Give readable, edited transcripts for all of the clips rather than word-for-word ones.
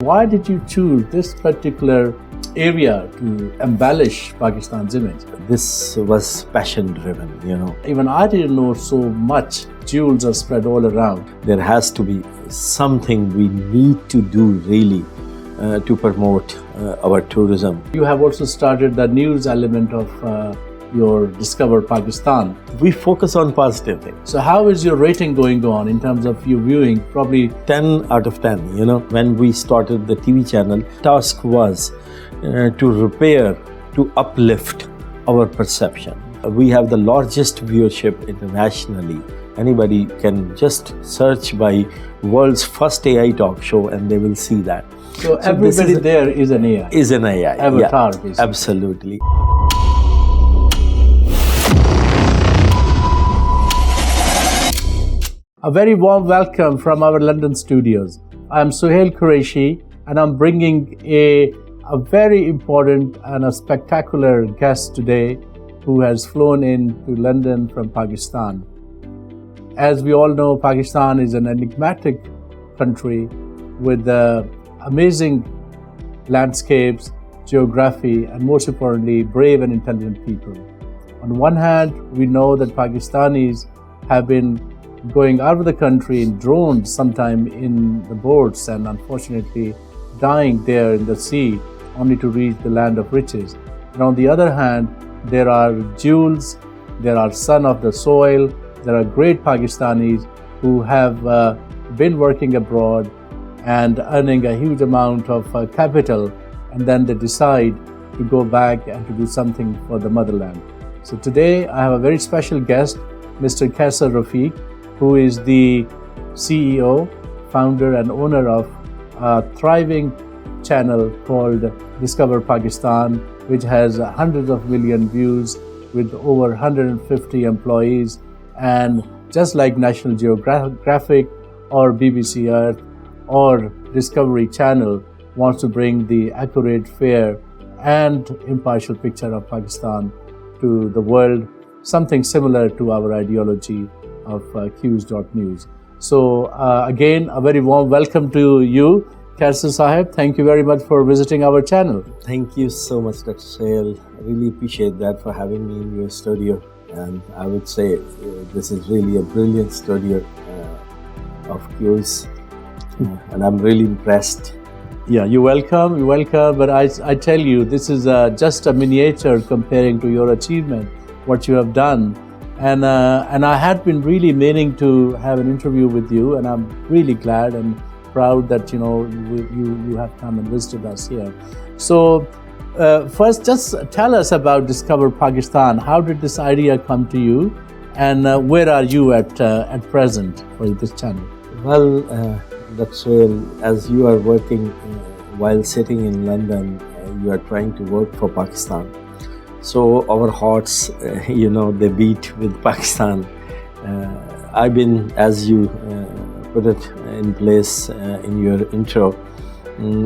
why did you choose this particular area to embellish Pakistan's image? This was passion driven, Even I didn't know so much. Jewels are spread all around. There has to be something we need to do really to promote our tourism. You have also started the news element of your Discover Pakistan. We focus on positive things. So how is your rating going on in terms of your viewing? Probably 10 out of 10, When we started the TV channel, task was to repair, to uplift our perception. We have the largest viewership internationally. Anybody can just search by world's first AI talk show and they will see that. So everybody there is an AI. Is an AI. Avatar, yeah, basically. Absolutely. A very warm welcome from our London studios. I'm Sohail Qureshi and I'm bringing a very important and a spectacular guest today who has flown in to London from Pakistan. As we all know, Pakistan is an enigmatic country with amazing landscapes, geography, and most importantly, brave and intelligent people. On one hand, we know that Pakistanis have been going out of the country in drones, sometime in the boats, and unfortunately dying there in the sea, only to reach the land of riches. And on the other hand, there are jewels, there are son of the soil, there are great Pakistanis who have been working abroad and earning a huge amount of capital, and then they decide to go back and to do something for the motherland. So today I have a very special guest, Mr. Kaiser Rafiq, who is the CEO, founder and owner of a thriving channel called Discover Pakistan, which has hundreds of million views with over 150 employees. And just like National Geographic or BBC Earth or Discovery Channel wants to bring the accurate, fair and impartial picture of Pakistan to the world, something similar to our ideology of Qs.news. So again, a very warm welcome to you, Kaiser Sahib. Thank you very much for visiting our channel. Thank you so much, Dr. Sohail. I really appreciate that for having me in your studio. And I would say this is really a brilliant studio of yours. And I'm really impressed. Yeah, you're welcome. But I tell you, this is just a miniature comparing to your achievement, what you have done. And I had been really meaning to have an interview with you, and I'm really glad and proud that you have come and visited us here. So first, just tell us about Discover Pakistan. How did this idea come to you, and where are you at present for this channel? Well, Dr. Sohail, as you are working while sitting in London, you are trying to work for Pakistan. So our hearts, they beat with Pakistan. I've been, as you put it in place in your intro,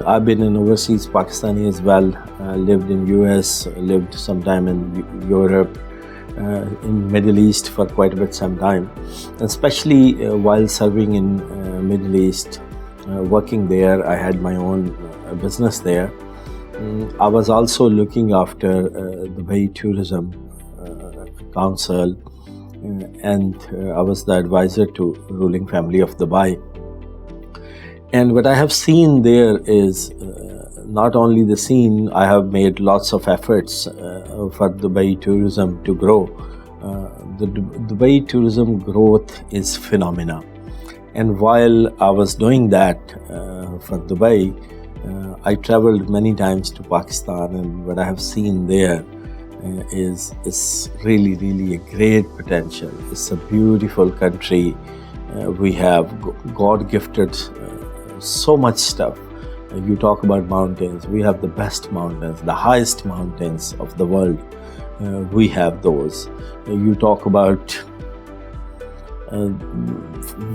I've been an overseas Pakistani as well. Lived in US, lived sometime in Europe, in Middle East for quite a bit some time. Especially while serving in Middle East, working there, I had my own business there. I was also looking after Dubai Tourism Council, and I was the advisor to ruling family of Dubai. And what I have seen there is not only the scene, I have made lots of efforts for Dubai tourism to grow. The Dubai tourism growth is phenomenal. And while I was doing that for Dubai, I traveled many times to Pakistan, and what I have seen there is really, really a great potential. It's a beautiful country. We have God-gifted so much stuff. You talk about mountains. We have the best mountains, the highest mountains of the world. We have those. You talk about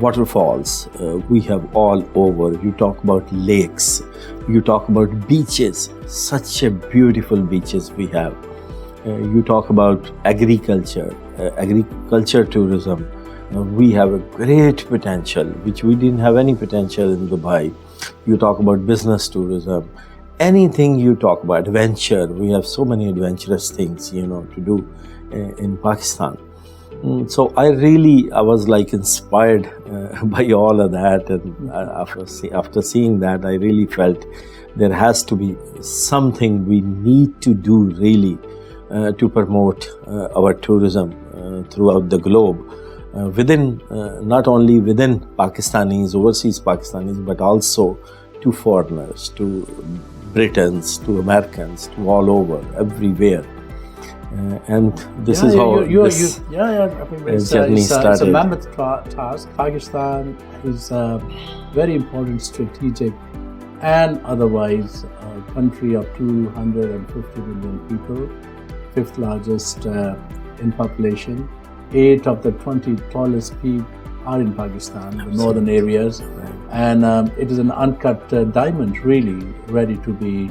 waterfalls, we have all over. You talk about lakes, you talk about beaches, such a beautiful beaches we have. You talk about agriculture tourism. We have a great potential, which we didn't have any potential in Dubai. you talk about business tourism, anything you talk about, adventure. We have so many adventurous things, to do in Pakistan. So I was like inspired by all of that, and after seeing that, I really felt there has to be something we need to do really to promote our tourism throughout the globe, not only within Pakistanis, overseas Pakistanis, but also to foreigners, to Britons, to Americans, to all over, everywhere. And this is how this journey started. It's a mammoth task. Pakistan is a very important strategic and otherwise country of 250 million people, fifth largest in population. 8 of the 20 tallest peaks are in Pakistan, the northern areas. And it is an uncut diamond, really, ready to be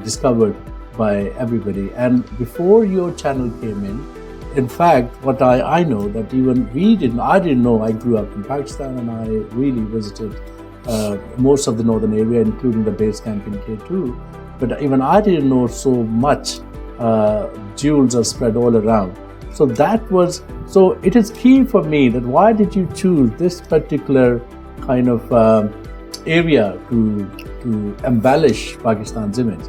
discovered by everybody. And before your channel came in fact, what I know that even I didn't know. I grew up in Pakistan and I really visited most of the northern area, including the base camp in K2. But even I didn't know so much. Jewels are spread all around. So it is key for me that why did you choose this particular kind of area to embellish Pakistan's image?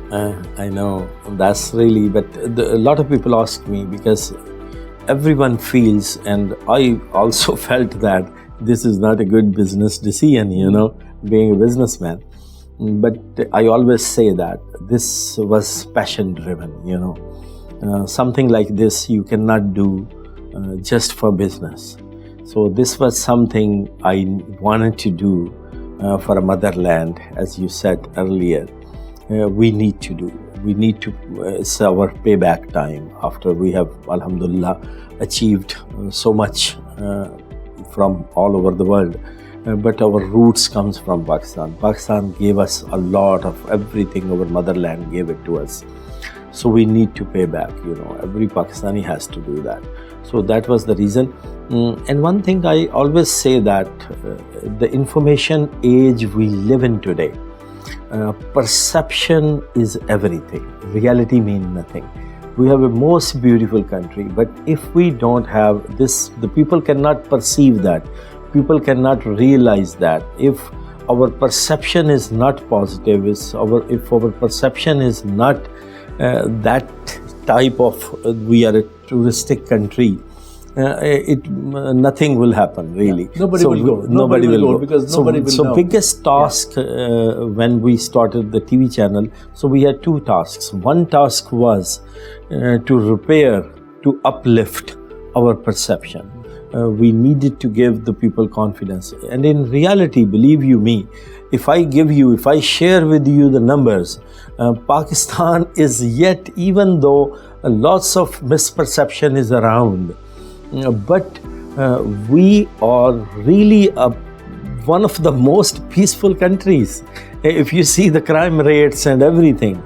I know, that's really, but a lot of people ask me because everyone feels, and I also felt that this is not a good business decision, being a businessman. But I always say that this was passion driven, something like this you cannot do just for business. So this was something I wanted to do for a motherland, as you said earlier. We need to it's our payback time after we have, alhamdulillah, achieved so much from all over the world. But our roots comes from Pakistan. Pakistan gave us a lot of everything. Our motherland gave it to us. So we need to pay back, every Pakistani has to do that. So that was the reason. And one thing I always say that the information age we live in today, perception is everything. Reality means nothing. We have a most beautiful country, but if we don't have this, the people cannot perceive that. People cannot realize that. If our perception is not positive, if our perception is not that type of we are a touristic country, nothing will happen really. Nobody will go because nobody will know. So biggest task when we started the TV channel, so we had 2 tasks. One task was to repair, to uplift our perception. We needed to give the people confidence. And in reality, believe you me, if I share with you the numbers, Pakistan is yet, even though lots of misperception is around, but we are really one of the most peaceful countries. If you see the crime rates and everything,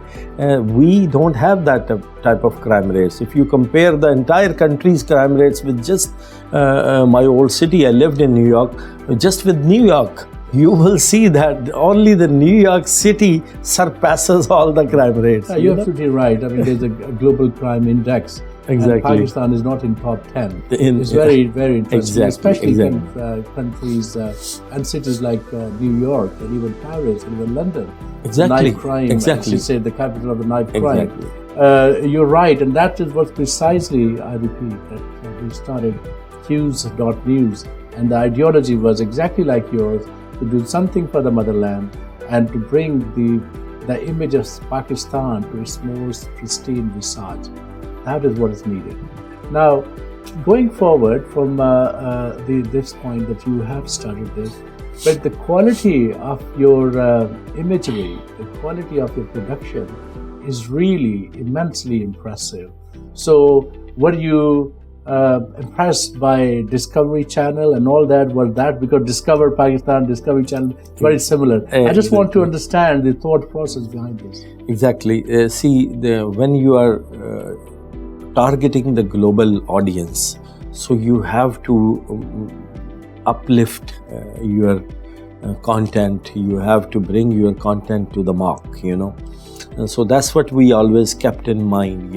we don't have that type of crime rates. If you compare the entire country's crime rates with just my old city, I lived in New York, just with New York, you will see that only the New York City surpasses all the crime rates. You're absolutely right. I mean, there's a global crime index. Exactly. And Pakistan is not in top 10. It's very, very interesting, especially in countries and cities like New York and even Paris and even London. Exactly. Knife crime, as you say, the capital of the knife crime. Exactly. You're right, and that is what precisely, I repeat, that we started Hughes.news, and the ideology was exactly like yours, to do something for the motherland and to bring the image of Pakistan to its most pristine visage. That is what is needed. Now, going forward from this point that you have started this, but the quality of your imagery, the quality of your production is really immensely impressive. So, were you impressed by Discovery Channel and all that? Was that because Discover Pakistan, Discovery Channel, very similar? I just want to understand the thought process behind this. Exactly. When you are targeting the global audience, so you have to uplift your content. You have to bring your content to the mark, So that's what we always kept in mind,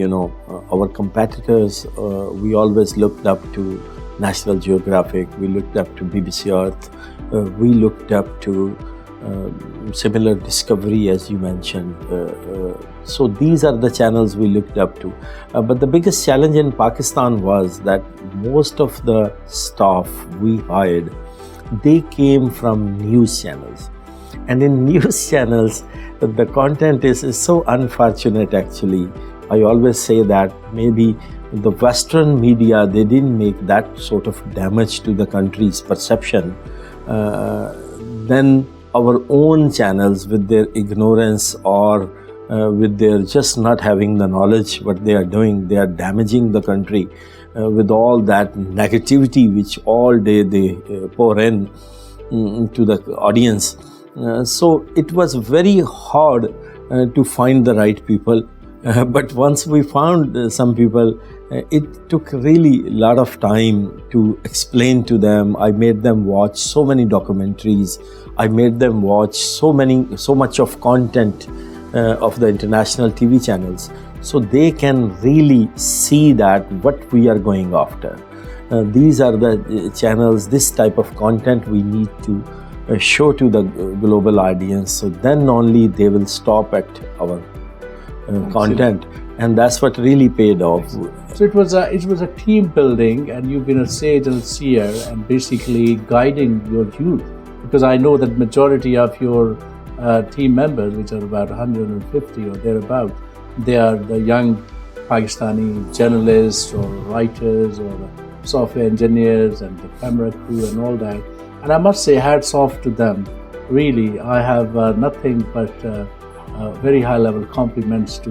Our competitors, we always looked up to National Geographic, we looked up to BBC Earth, we looked up to similar Discovery, as you mentioned. So these are the channels we looked up to. But the biggest challenge in Pakistan was that most of the staff we hired, they came from news channels. And in news channels, the content is so unfortunate actually. I always say that maybe the Western media, they didn't make that sort of damage to the country's perception. Then our own channels, with their ignorance or with their just not having the knowledge what they are doing, they are damaging the country with all that negativity which all day they pour in to the audience. So it was very hard to find the right people. But once we found some people, it took really a lot of time to explain to them. I made them watch so many documentaries. I made them watch so much of content of the international TV channels, so they can really see that what we are going after. These are the channels, this type of content we need to show to the global audience, so then only they will stop at our content, and that's what really paid off. So it was a team building, and you've been a sage and a seer, and basically guiding your youth, because I know that majority of your team members, which are about 150 or thereabout, they are the young Pakistani journalists or writers or software engineers and the camera crew and all that. And I must say, hats off to them. Really, I have nothing but very high level compliments to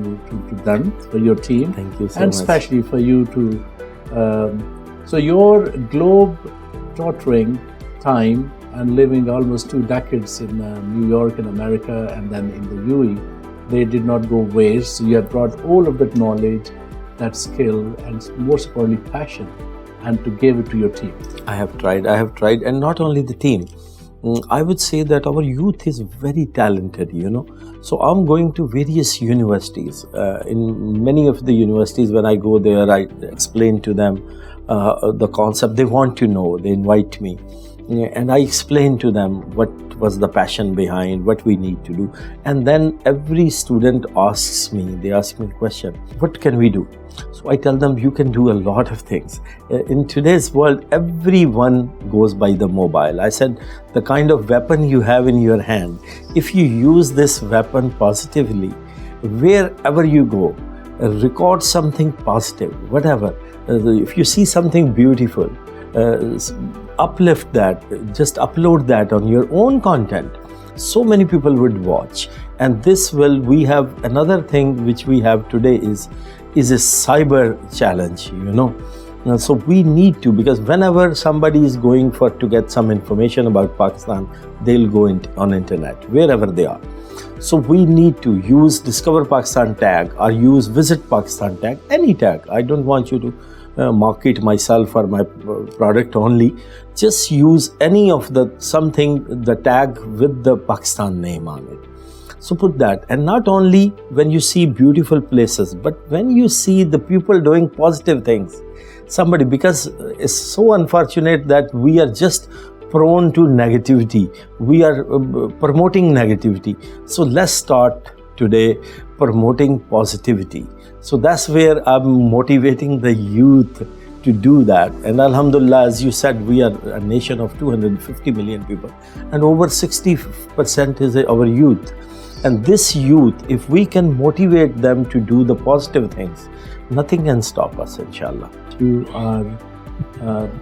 them, for your team. Thank you so and much. Especially for you to, so your globe tottering time and living almost 2 decades in New York in America and then in the UAE, they did not go waste. So you have brought all of that knowledge, that skill, and most importantly passion, and to give it to your team. I have tried, and not only the team. I would say that our youth is very talented, So I'm going to various universities. In many of the universities, when I go there, I explain to them the concept. They want to know, they invite me. And I explain to them what was the passion behind, what we need to do. And then every student asks me a question, what can we do? So I tell them, you can do a lot of things. In today's world, everyone goes by the mobile. I said, the kind of weapon you have in your hand, if you use this weapon positively, wherever you go, record something positive, whatever. If you see something beautiful, uplift that, just upload that on your own content. So many people would watch. And we have another thing which we have today is a cyber challenge, So we need to, because whenever somebody is going to get some information about Pakistan, they'll go on internet, wherever they are. So we need to use Discover Pakistan tag or use Visit Pakistan tag, any tag. I don't want you to market myself or my product only. Just use any of the tag with the Pakistan name on it. So put that. And not only when you see beautiful places, but when you see the people doing positive things. Because it's so unfortunate that we are just prone to negativity. We are promoting negativity. So let's start today promoting positivity. So that's where I'm motivating the youth to do that. And Alhamdulillah, as you said, we are a nation of 250 million people, and over 60% is our youth. And this youth, if we can motivate them to do the positive things, nothing can stop us, inshallah. You are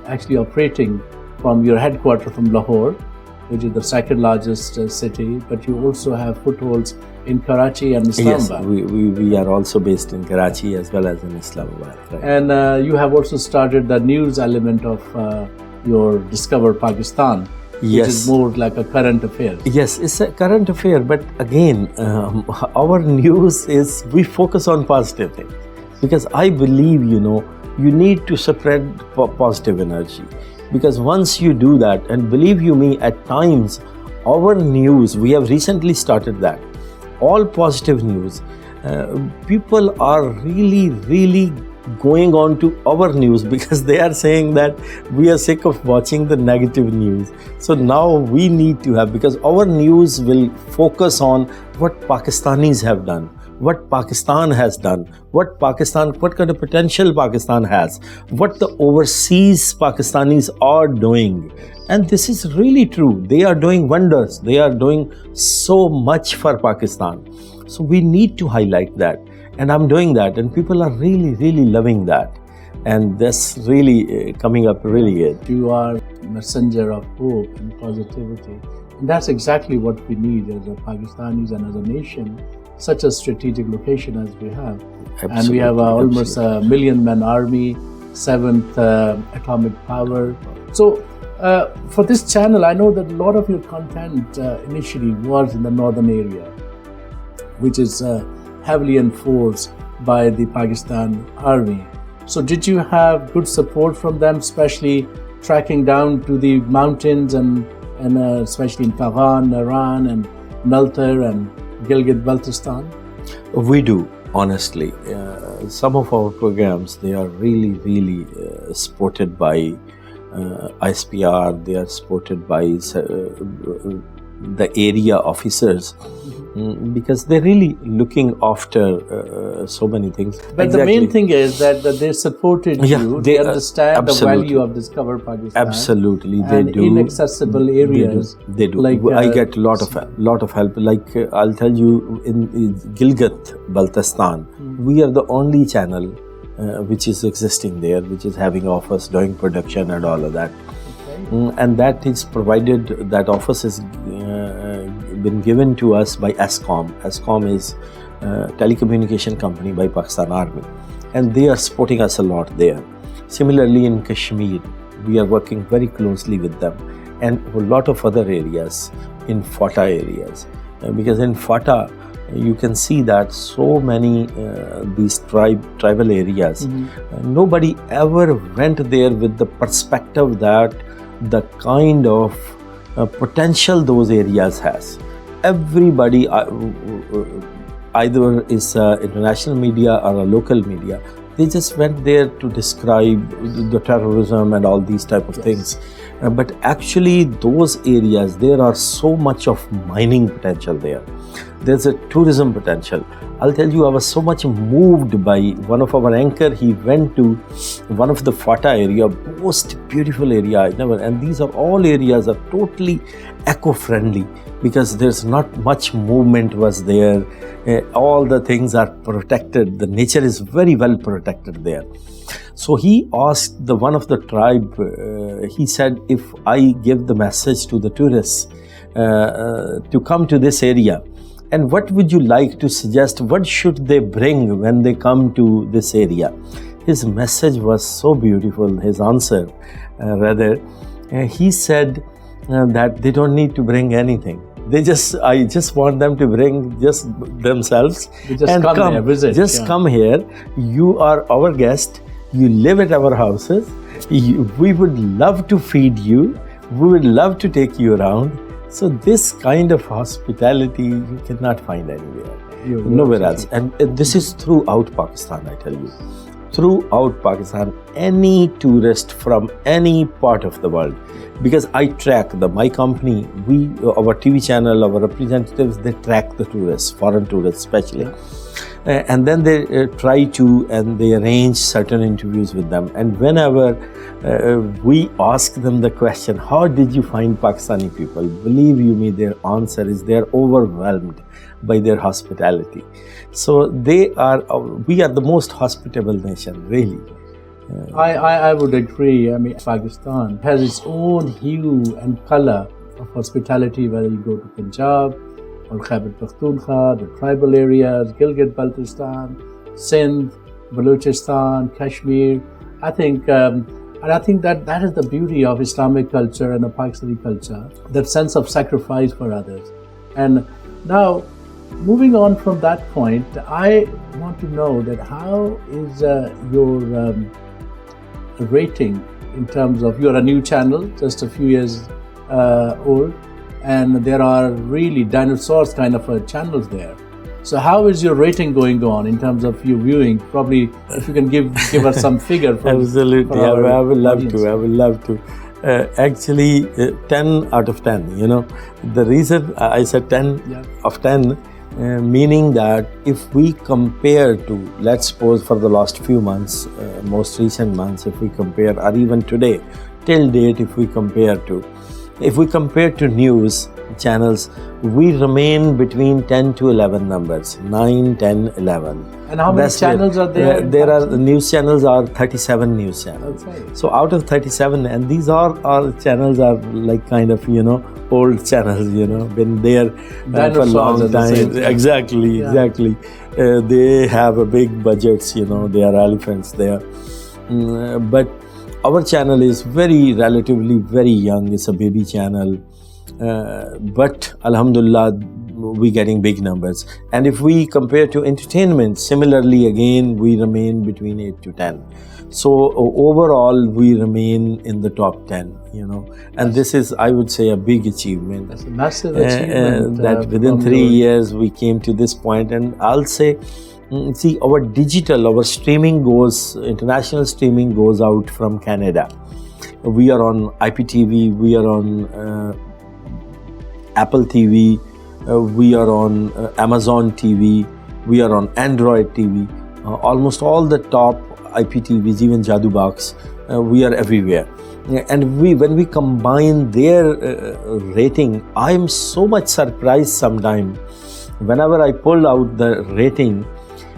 actually operating from your headquarters from Lahore, which is the second largest city, but you also have footholds in Karachi and Islamabad. Yes, we are also based in Karachi as well as in Islamabad. Right. And you have also started the news element of your Discover Pakistan, yes, which is more like a current affair. Yes, it's a current affair, but again, our news is, we focus on positive things. Because I believe, you need to spread positive energy. Because once you do that, and believe you me, at times, our news, we have recently started that. All positive news. People are really going on to our news because they are saying that we are sick of watching the negative news. So now we need to have, because our news will focus on what Pakistanis have done, what Pakistan has done, what kind of potential Pakistan has, what the overseas Pakistanis are doing. And this is really true. They are doing wonders. They are doing so much for Pakistan. So we need to highlight that. And I'm doing that. And people are really loving that. And that's really coming up really good. You are a messenger of hope and positivity. And that's exactly what we need as a Pakistanis and as a nation. Such a strategic location as we have. Absolutely, and we have almost a million-man army, 7th atomic power. So for this channel, I know that a lot of your content initially was in the northern area, which is heavily enforced by the Pakistan army. So did you have good support from them, especially tracking down to the mountains and especially in Pagan, Iran and Naltar and Gilgit-Baltistan? We do, honestly. Some of our programs, they are really supported by ISPR, they are supported by the area officers, because they're really looking after so many things. But the main thing is that they supported you, they understand the value of Discover Pakistan. Absolutely, they do. Inaccessible areas. They do. Like, I get a lot of help. Like I'll tell you, in Gilgit-Baltistan, we are the only channel which is existing there, which is having office, doing production and all of that. And that is provided, that office has been given to us by ESCOM. ESCOM is a telecommunication company by Pakistan Army, and they are supporting us a lot there. Similarly in Kashmir, we are working very closely with them, and a lot of other areas, in FATA areas, because in FATA you can see that so many these tribal areas, nobody ever went there with the perspective that the kind of potential those areas has. Everybody, either is international media or a local media, they just went there to describe the terrorism and all these type of things. But actually those areas, there are so much of mining potential there. There's a tourism potential. I'll tell you, I was so much moved by one of our anchor. He went to one of the FATA area, most beautiful area I never. And these are all areas are totally eco-friendly because there's not much movement was there. All the things are protected. The nature is very well protected there. So he asked one of the tribe. He said, if I give the message to the tourists to come to this area, and what would you like to suggest? What should they bring when they come to this area? His message was so beautiful, his answer he said that they don't need to bring anything. I just want them to bring just themselves and come here, visit. Come here. You are our guest. You live at our houses. We would love to feed you. We would love to take you around. So this kind of hospitality you cannot find anywhere, nowhere else. And this is throughout Pakistan, I tell you. Throughout Pakistan, any tourist from any part of the world, because I track my company, our TV channel, our representatives, they track the tourists, foreign tourists especially. And then they try to, and they arrange certain interviews with them. And whenever we ask them the question, how did you find Pakistani people? Believe you me, their answer is they're overwhelmed by their hospitality. So we are the most hospitable nation, really. I would agree. I mean, Pakistan has its own hue and color of hospitality, whether you go to Punjab or Khyber Pakhtunkhwa, the tribal areas, Gilgit-Baltistan, Sindh, Balochistan, Kashmir. I think that is the beauty of Islamic culture and the Pakistani culture, that sense of sacrifice for others. And now, moving on from that point, I want to know that how is your rating in terms of, you're a new channel, just a few years old, and there are really dinosaurs kind of channels there. So how is your rating going on in terms of your viewing? Probably if you can give us some figure. Absolutely, I would love to. I would love to. Actually, 10 out of 10. The reason I said 10 of 10, meaning that if we compare to, let's suppose for the last few months, most recent months, if we compare, or even today, till date, if we compare to news channels, we remain between 10 to 11 numbers, 9, 10, 11. And how many channels are there? There are news channels are 37 news channels. Okay. So out of 37, and these are channels are like kind of old channels, been there for a long time. Exactly. They have a big budgets, they are elephants there. But our channel is relatively very young. It's a baby channel. But Alhamdulillah, we're getting big numbers. And if we compare to entertainment, similarly again, we remain between 8 to 10. So overall, we remain in the top 10, and this is, I would say, a big achievement. That's a massive achievement. That within 3 years, we came to this point. And I'll say, see, our international streaming goes out from Canada. We are on IPTV, we are on Apple TV, we are on Amazon TV, we are on Android TV, almost all the top IPTVs, even Jadoo Box, we are everywhere. And when we combine their rating, I am so much surprised sometimes. Whenever I pull out the rating,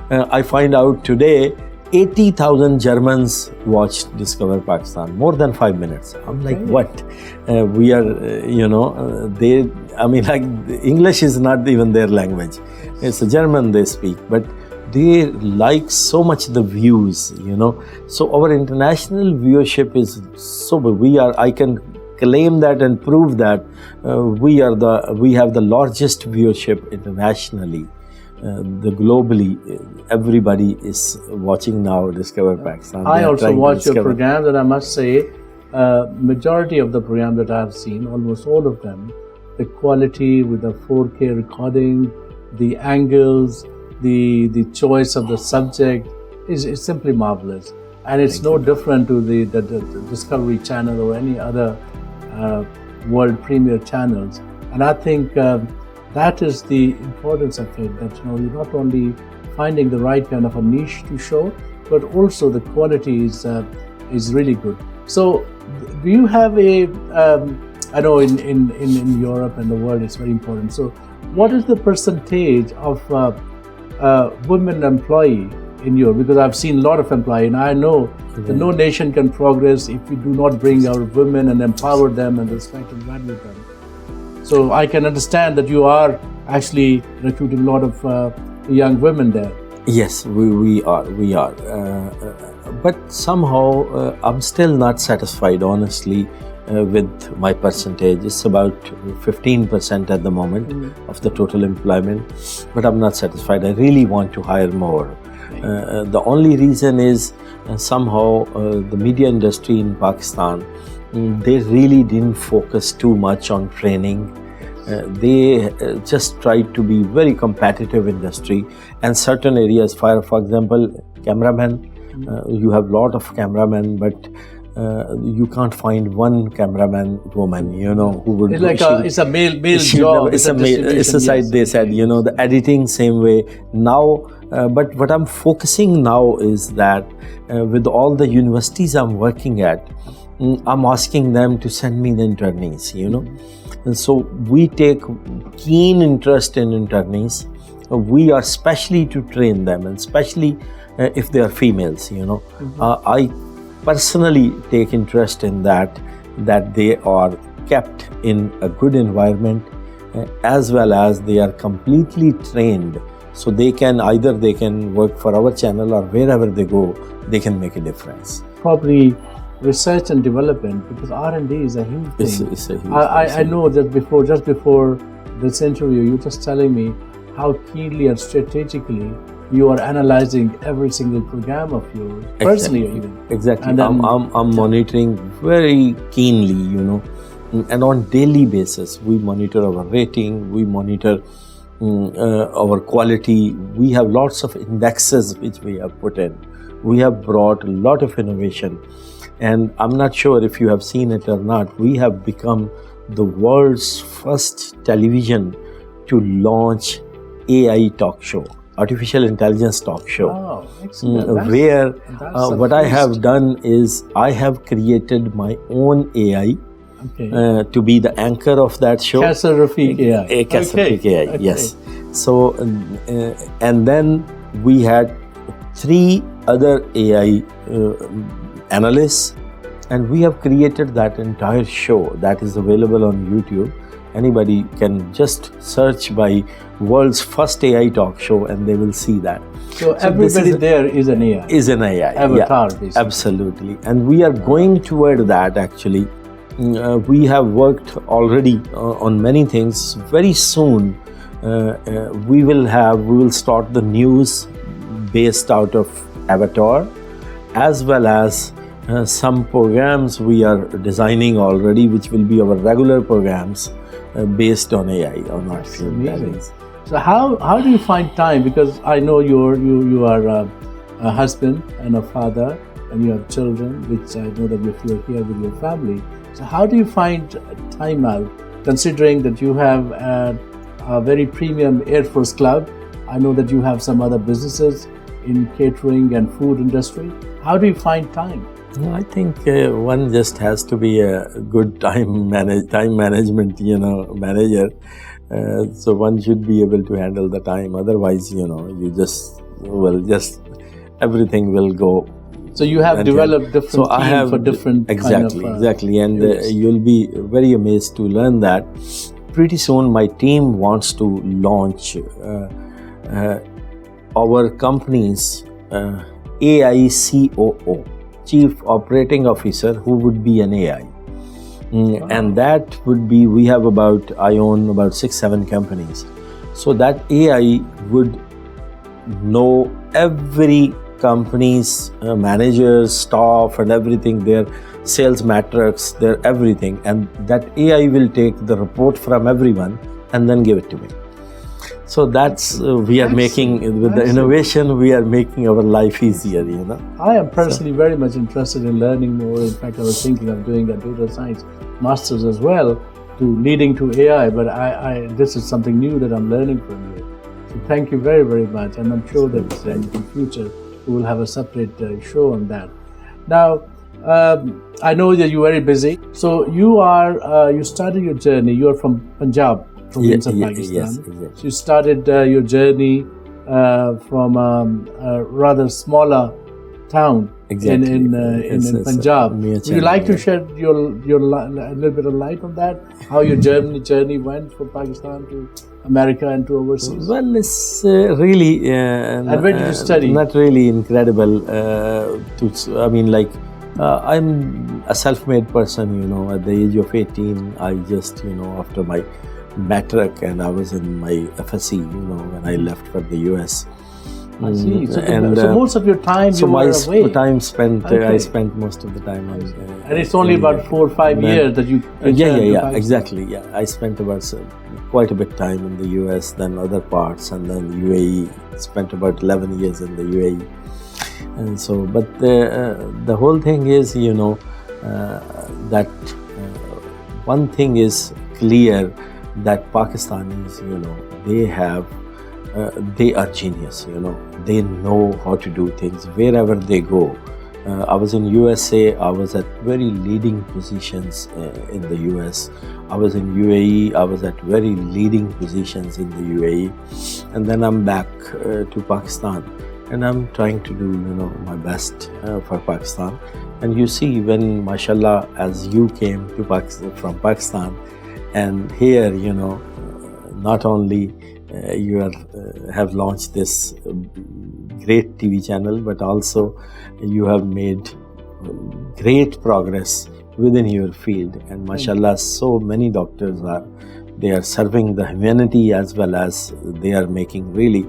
I find out today 80,000 Germans watched Discover Pakistan, more than 5 minutes. I'm like, what? We are, English is not even their language. It's a German they speak, but they like so much the views, So our international viewership is so big. I can claim that and prove that we have the largest viewership internationally. Globally, everybody is watching now Discover Pakistan. I also watch your programs, and I must say, majority of the programs that I have seen, almost all of them, the quality with the 4K recording, the angles, the choice of the subject is simply marvelous. And it's no different to the Discovery Channel or any other world premiere channels. And I think that is the importance of it, that you're not only finding the right kind of a niche to show, but also the quality is really good. So do you have I know in Europe and the world it's very important. So what is the percentage of women employee in Europe? Because I've seen a lot of employee, and I know that no nation can progress if we do not bring our women and empower them and respect and value them. So I can understand that you are actually recruiting a lot of young women there. Yes, we are. But somehow I'm still not satisfied, honestly, with my percentage. It's about 15% at the moment of the total employment, but I'm not satisfied. I really want to hire more. The only reason is somehow the media industry in Pakistan, they really didn't focus too much on training. They just tried to be very competitive industry, and certain areas, for example, cameramen, you have a lot of cameramen, but you can't find one cameraman woman, who would. It's like it's a male job. It's a side. They said, the editing same way now. But what I'm focusing now is that with all the universities I'm working at, I'm asking them to send me the internees, And so we take keen interest in internees. We are specially to train them, and especially if they are females, I personally take interest in that they are kept in a good environment, as well as they are completely trained, so they can work for our channel, or wherever they go, they can make a difference. Probably research and development, because R&D is a huge thing. It's a huge I know that just before this interview, you're just telling me how keenly and strategically you are analyzing every single program of yours, personally even. Exactly. And then, I'm monitoring very keenly, And on daily basis, we monitor our rating, we monitor our quality. We have lots of indexes which we have put in. We have brought a lot of innovation. And I'm not sure if you have seen it or not, we have become the world's first television to launch AI talk show, artificial intelligence talk show. Oh, excellent. Where what I have done is I have created my own AI to be the anchor of that show. Kaiser Rafiq AI. Kaiser Rafiq AI, yes. So, and then we had 3 other AI analysts, and we have created that entire show that is available on YouTube. Anybody can just search by world's first AI talk show and they will see that. So everybody there is an AI. Is an AI. Avatar, yeah, basically. Absolutely. And we are going toward that actually. We have worked already on many things. Very soon we will start the news based out of Avatar, as well as some programs we are designing already, which will be our regular programs based on AI, on artificial intelligence. So how do you find time? Because I know you are a husband and a father, and you have children, which I know that you're here with your family. So how do you find time out, considering that you have a very premium Air Force club? I know that you have some other businesses in catering and food industry. How do you find time? I think one just has to be a good time management, manager. So one should be able to handle the time. Otherwise, you just everything will go. So you have developed different teams for different exactly, and you'll be very amazed to learn that pretty soon my team wants to launch our company's AI COO, Chief Operating Officer, who would be an AI. Wow. And that would be, I own about 6-7 companies. So that AI would know every company's managers, staff and everything, their sales metrics, their everything. And that AI will take the report from everyone and then give it to me. So that's, we are making, with the innovation, we are making our life easier, I am personally very much interested in learning more. In fact, I was thinking of doing a data science master's as well, leading to AI, but this is something new that I'm learning from you. So thank you very, very much. And I'm sure that in the future, we will have a separate show on that. Now, I know that you're very busy. So you started your journey, you're from Punjab, province of Pakistan. Yes, exactly. So you started your journey from a rather smaller town in Punjab. Would you like to shed a little bit of light on that? How your journey went from Pakistan to America and to overseas? Well, it's really and where did you study? Not really incredible. I'm a self-made person. At the age of 18, I just after my matric, and I was in my FSC, when I left for the US. I see. So most of your time you were away. I spent most of the time. And it's only about 4 or 5 years that you. Exactly. Yeah, I spent about quite a bit time in the US, then other parts, and then UAE. Spent about 11 years in the UAE, and so. But the whole thing is, that one thing is clear. That Pakistanis, they are genius, they know how to do things wherever they go. I was in USA, I was at very leading positions in the US. I was in UAE, I was at very leading positions in the UAE. And then I'm back to Pakistan, and I'm trying to do, my best for Pakistan. And you see, when, mashallah, as you came to from Pakistan, and here, not only you have launched this great TV channel, but also you have made great progress within your field. And mashallah, so many doctors they are serving the humanity, as well as they are making really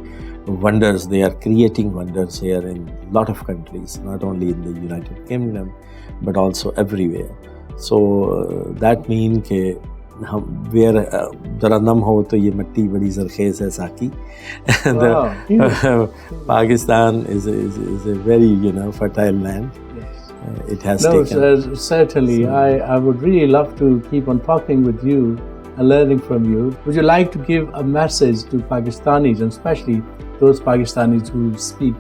wonders. They are creating wonders here in a lot of countries, not only in the United Kingdom, but also everywhere. So that means कि where जरा नम हो तो ये मिट्टी बड़ी ज़रख़ेज़ है साकी. Pakistan is a very fertile land. It has taken. Certainly. I would really love to keep on talking with you and learning from you. Would you like to give a message to Pakistanis, and especially those Pakistanis who speak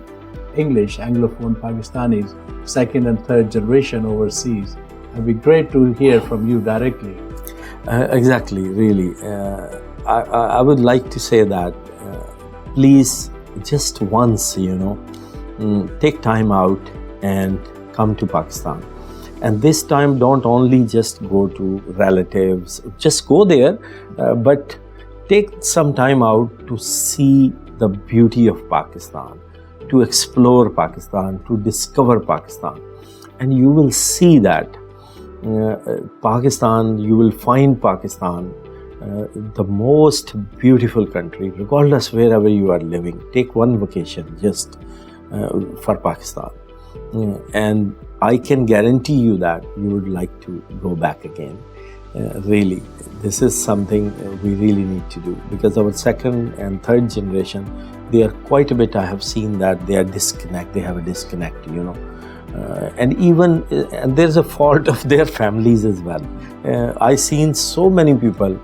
English, Anglophone Pakistanis, second and third generation overseas? It'd be great to hear from you directly. Exactly, really. I would like to say that please, just once, take time out and come to Pakistan. And this time, don't only just go to relatives, just go there, but take some time out to see the beauty of Pakistan, to explore Pakistan, to discover Pakistan. And you will see that Pakistan, you will find Pakistan the most beautiful country, regardless wherever you are living. Take one vacation just for Pakistan. And I can guarantee you that you would like to go back again. Really, this is something we really need to do, because our second and third generation, they are quite a bit, I have seen that they are they have a disconnect, and there's a fault of their families as well. I seen so many people,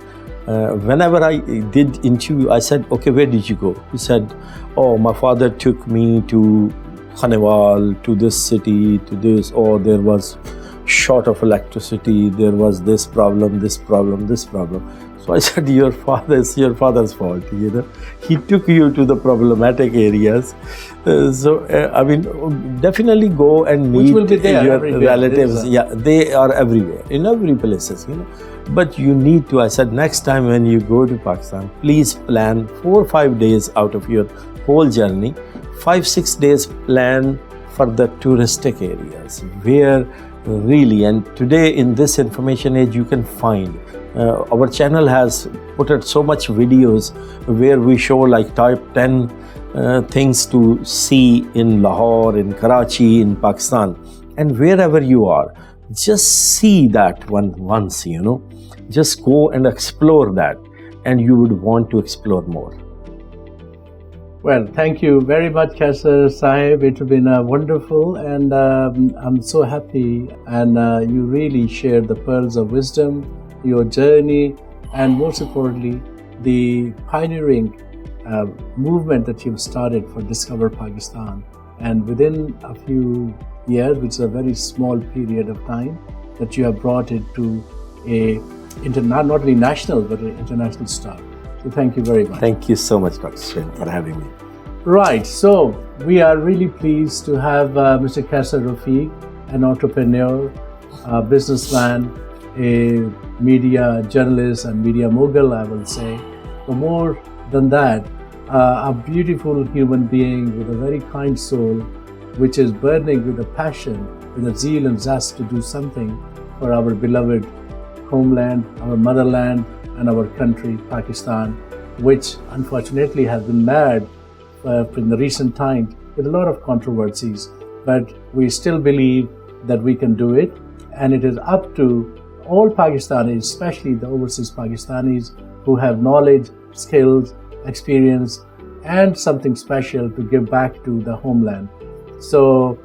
whenever I did interview, I said, okay, where did you go? He said, oh, my father took me to Khanewal, to this city, to this, or there was short of electricity, there was this problem, this problem, this problem. So I said, your father's fault, He took you to the problematic areas. Definitely go and meet your relatives. Yeah, they are everywhere, in every places, But you need to, I said, next time when you go to Pakistan, please plan 4 or 5 days out of your whole journey. 5-6 days plan for the touristic areas where really, and today in this information age, you can find our channel has put out so much videos where we show like type 10 things to see in Lahore, in Karachi, in Pakistan, and wherever you are, just see that once, just go and explore that, and you would want to explore more. Well, thank you very much, Kaiser Sahib. It's been wonderful, and I'm so happy. And you really shared the pearls of wisdom, your journey, and most importantly, the pioneering movement that you've started for Discover Pakistan. And within a few years, which is a very small period of time, that you have brought it to not only national, but an international star. So thank you very much. Thank you so much, Dr. Sohail, for having me. Right, so we are really pleased to have Mr. Kaiser Rafiq, an entrepreneur, a businessman, a media journalist and media mogul, I will say. But more than that, a beautiful human being with a very kind soul, which is burning with a passion, with a zeal and zest to do something for our beloved homeland, our motherland, and our country, Pakistan, which unfortunately has been marred in the recent times with a lot of controversies. But we still believe that we can do it, and it is up to all Pakistanis, especially the overseas Pakistanis, who have knowledge, skills, experience, and something special to give back to the homeland. So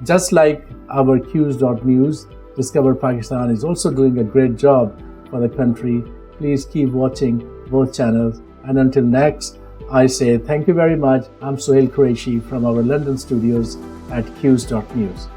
just like our Qs.news, Discover Pakistan is also doing a great job for the country. Please keep watching both channels. And until next, I say thank you very much. I'm Sohail Qureshi from our London studios at Qs.news.